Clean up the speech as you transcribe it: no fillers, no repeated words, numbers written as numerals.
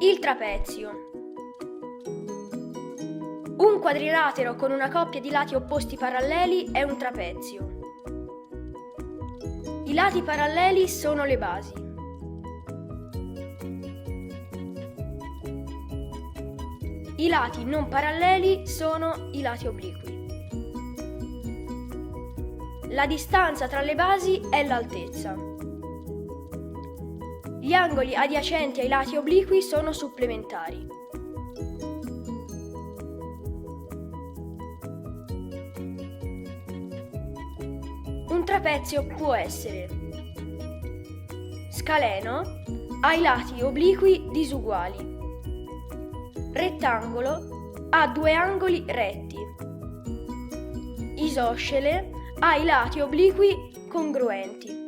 Il trapezio. Un quadrilatero con una coppia di lati opposti paralleli è un trapezio. I lati paralleli sono le basi. I lati non paralleli sono i lati obliqui. La distanza tra le basi è l'altezza. Gli angoli adiacenti ai lati obliqui sono supplementari. Un trapezio può essere scaleno, ha i lati obliqui disuguali, rettangolo, ha due angoli retti, isoscele, ha i lati obliqui congruenti.